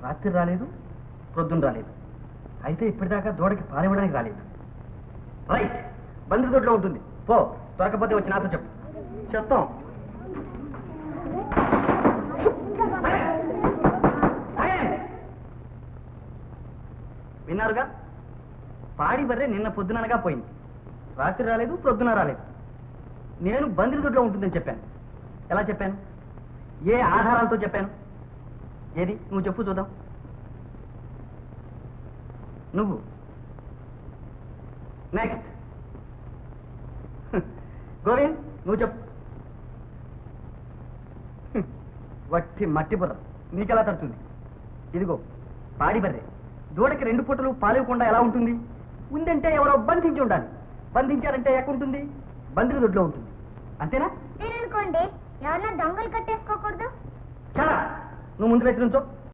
రాత్రి రాలేదు, ప్రొద్దున రాలేదు. అయితే ఇప్పటిదాకా దూడకి పాలివ్వడానికి రాలేదు. రైట్, బంద్రి దొడ్లో ఉంటుంది. పో, దొరకపోతే వచ్చి నాతో చెప్పు. చెప్తాం. విన్నారుగా, పాడి బర్రె నిన్న పొద్దుననగా పోయింది. రాత్రి రాలేదు, ప్రొద్దున రాలేదు. నేను బంద్రి దొడ్లో ఉంటుందని చెప్పాను. ఎలా చెప్పాను? ఏ ఆధారాలతో చెప్పాను? ఏది నువ్వు చెప్పు చూద్దాం. నువ్వు నెక్స్ట్. గోవింద్, నువ్వు చెప్పు. వట్టి మట్టి బుర్ర, నీకెలా తడుతుంది? ఇదిగో పాడి బర్రె, దూడకి 2 పూటలు పాలివ్వకుండా ఎలా ఉంటుంది? ఉందంటే ఎవరో బంధించి ఉండాలి. బంధించారంటే ఎక్కడుంటుంది? బంద్రి దొడ్లో ఉంటుంది. అంతేనా? అనుకోండి, ఎవరన్నా దొంగలు కట్టేసుకోకూడదు. చాలా, నువ్వు ముందు వచ్చి నుంచో.